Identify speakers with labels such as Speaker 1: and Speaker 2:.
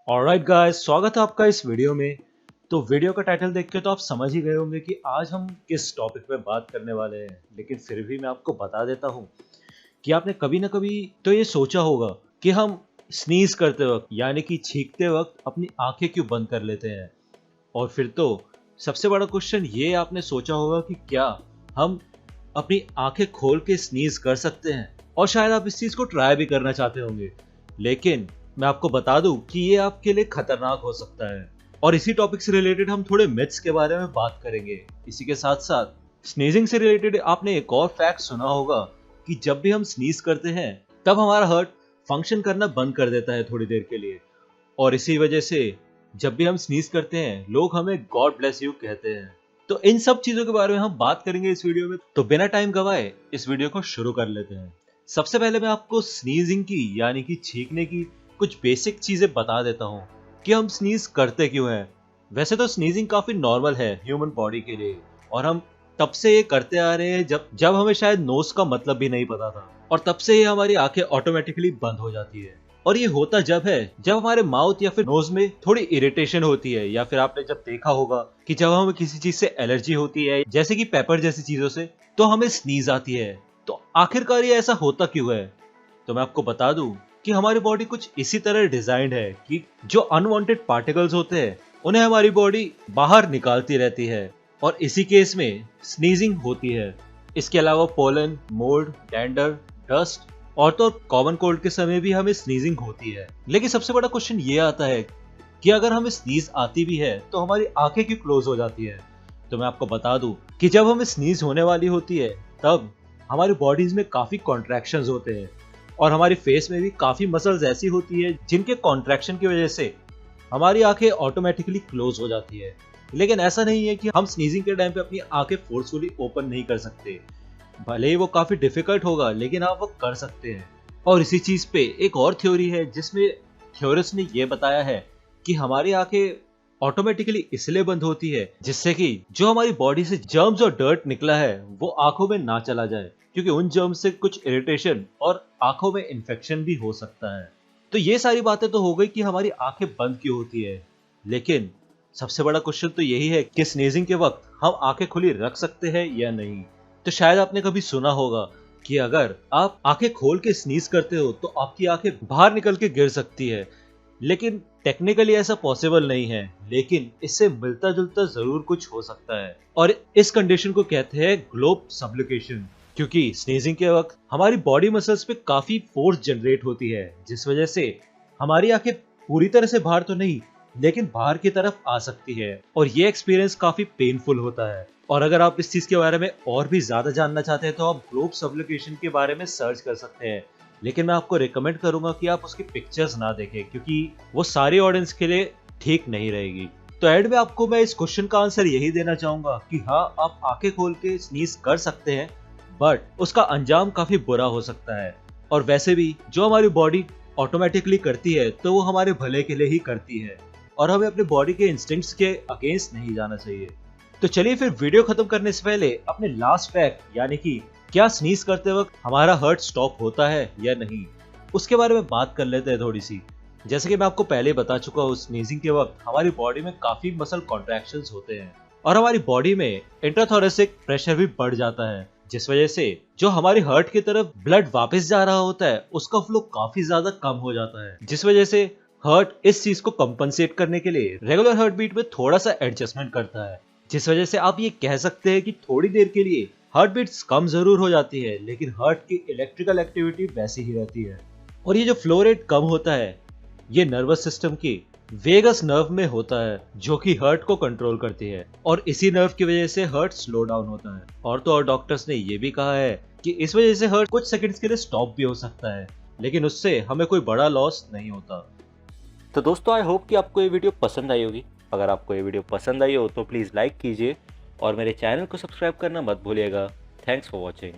Speaker 1: Alright guys, स्वागत है आपका इस वीडियो में। तो वीडियो का टाइटल देख के तो आप समझ ही गए होंगे कि आज हम किस टॉपिक पे बात करने वाले हैं, लेकिन फिर भी मैं आपको बता देता हूँ कि आपने कभी ना कभी तो ये सोचा होगा कि हम स्नीज करते वक्त यानी कि छींकते वक्त अपनी आंखें क्यों बंद कर लेते हैं। और फिर तो सबसे बड़ा क्वेश्चन ये आपने सोचा होगा कि क्या हम अपनी आंखें खोल के स्नीज कर सकते हैं, और शायद आप इस चीज को ट्राई भी करना चाहते होंगे। लेकिन मैं आपको बता दूं कि ये आपके लिए खतरनाक हो सकता है। और इसी टॉपिक से रिलेटेड हम थोड़े मिथ्स के बारे में बात करेंगे। इसी के साथ साथ स्नीजिंग से रिलेटेड आपने एक और फैक्ट सुना होगा कि जब भी हम स्नीज करते हैं तब हमारा हार्ट फंक्शन करना बंद कर देता है थोड़ी देर के लिए। और इसी वजह से जब भी हम स्नीज करते हैं लोग हमें गॉड ब्लेस यू कहते हैं। तो इन सब चीजों के बारे में हम बात करेंगे इस वीडियो में, तो बिना टाइम गवाए इस वीडियो को शुरू कर लेते हैं। सबसे पहले मैं आपको स्नीजिंग की यानी कि छींकने की कुछ बेसिक चीजें बता देता हूँ कि हम स्नीज करते क्यों हैं। वैसे तो स्नीजिंग काफी नॉर्मल है ह्यूमन बॉडी के लिए, और हम तब से ये करते आ रहे हैं जब हमें शायद नोज का मतलब भी नहीं पता था, और तब से ही हमारी आंखें ऑटोमेटिकली बंद हो जाती है। और ये होता जब हमारे माउथ या फिर नोज में थोड़ी इरिटेशन होती है, या फिर आपने जब देखा होगा कि जब हमें किसी चीज से एलर्जी होती है जैसे कि पेपर जैसी चीजों से, तो हमें स्नीज आती है। तो आखिरकार ये ऐसा होता क्यों है? तो मैं आपको बता दूं कि हमारी बॉडी कुछ इसी तरह डिजाइंड है कि जो अनवांटेड पार्टिकल्स होते हैं उन्हें हमारी बॉडी बाहर निकालती रहती है, और इसी केस में स्नीजिंग होती है। इसके अलावा पोलन, मोल्ड, डैंडर, डस्ट और तो कॉमन कोल्ड के समय भी हमें स्नीजिंग होती है। लेकिन सबसे बड़ा क्वेश्चन ये आता है कि अगर हमें स्नीज आती भी है तो हमारी आंखें क्यों क्लोज हो जाती है। तो मैं आपको बता दूं कि जब हमें स्नीज होने वाली होती है तब हमारी बॉडीज में काफी कॉन्ट्रैक्शंस होते हैं, और हमारी फेस में भी काफी मसल्स ऐसी होती है जिनके कॉन्ट्रैक्शन की वजह से हमारी आंखें ऑटोमेटिकली क्लोज हो जाती है। लेकिन ऐसा नहीं है कि हम स्नीजिंग के टाइम पे अपनी आंखें फोर्सफुली ओपन नहीं कर सकते। भले ही वो काफी डिफिकल्ट होगा लेकिन आप वो कर सकते हैं। और इसी चीज पे एक और थ्योरी है जिसमें थ्योरिस्ट ने ये बताया है कि हमारी आंखें ऑटोमेटिकली इसलिए बंद होती है जिससे कि जो हमारी बॉडी से जर्म्स और डर्ट निकला है वो आंखों में ना चला जाए, क्योंकि उन जर्म्स से कुछ इरिटेशन और आंखों में इन्फेक्शन भी हो सकता है। तो ये सारी बातें तो हो गई कि हमारी आंखें बंद क्यों होती है, लेकिन सबसे बड़ा क्वेश्चन तो यही है कि स्नीजिंग के वक्त हम आंखें खुली रख सकते हैं या नहीं। तो शायद आपने कभी सुना होगा कि अगर आप आंखें खोल के स्नीज करते हो तो आपकी आंखें बाहर निकल के गिर सकती है। लेकिन टेक्निकली ऐसा पॉसिबल नहीं है, लेकिन इससे मिलता जुलता जरूर कुछ हो सकता है, और इस कंडीशन को कहते हैं ग्लोब सब्लुकेशन। क्योंकि स्नीजिंग के वक्त हमारी बॉडी मसल्स पे काफी फोर्स जनरेट होती है, जिस वजह से हमारी आंखें पूरी तरह से बाहर तो नहीं लेकिन बाहर की तरफ आ सकती है, और ये एक्सपीरियंस काफी पेनफुल होता है। और अगर आप इस चीज के बारे में और भी ज्यादा जानना चाहते हैं तो आप ग्लोब सब्लुकेशन के बारे में सर्च कर सकते हैं। लेकिन मैं आपको रिकमेंड करूंगा कि आप उसकी पिक्चर्स ना देखें, क्योंकि वो सारी ऑडियंस के लिए ठीक नहीं रहेगी। तो एंड में आपको मैं इस क्वेश्चन का आंसर यही देना चाहूंगा कि हाँ, आप आंखें खोल के स्नीज कर सकते हैं, बट उसका अंजाम काफी बुरा हो सकता है। और वैसे भी जो हमारी बॉडी ऑटोमेटिकली करती है तो वो हमारे भले के लिए ही करती है, और हमें अपने बॉडी के इंस्टिंक्ट्स के अगेंस्ट नहीं जाना चाहिए। तो चलिए फिर वीडियो खत्म करने से पहले अपने लास्ट फैक्ट यानी कि क्या स्नीज करते वक्त हमारा हार्ट स्टॉप होता है या नहीं, उसके बारे में बात कर लेते हैं थोड़ी सी। जैसे कि मैं आपको पहले बता चुका हूँ, स्नीजिंग के वक्त हमारी बॉडी में काफी मसल कॉन्ट्रैक्शंस होते हैं, और हमारी बॉडी में इंट्राथोरेसिक प्रेशर भी बढ़ जाता है, जिस वजह से जो हमारे हार्ट की तरफ ब्लड वापस जा रहा होता है उसका फ्लो काफी ज्यादा कम हो जाता है, जिस वजह से हार्ट इस चीज को कंपनसेट करने के लिए रेगुलर हार्ट बीट में थोड़ा सा एडजस्टमेंट करता है। जिस वजह से आप ये कह सकते हैं कि थोड़ी देर के लिए हार्ट बीट्स कम जरूर हो जाती है, लेकिन हार्ट की इलेक्ट्रिकल एक्टिविटी वैसी ही रहती है। और ये जो फ्लो रेट कम होता है ये नर्वस सिस्टम की वेगस नर्व में होता है, जो कि हार्ट को कंट्रोल करती है, और इसी नर्व की वजह से हार्ट स्लो डाउन होता है। और तो और डॉक्टर्स ने ये भी कहा है कि इस वजह से हार्ट कुछ सेकंड्स के लिए स्टॉप भी हो सकता है, लेकिन उससे हमें कोई बड़ा लॉस नहीं होता।
Speaker 2: तो दोस्तों, आई होप कि आपको ये वीडियो पसंद आई होगी। अगर आपको ये वीडियो पसंद आई हो तो प्लीज़ लाइक कीजिए और मेरे चैनल को सब्सक्राइब करना मत भूलिएगा। Thanks for watching.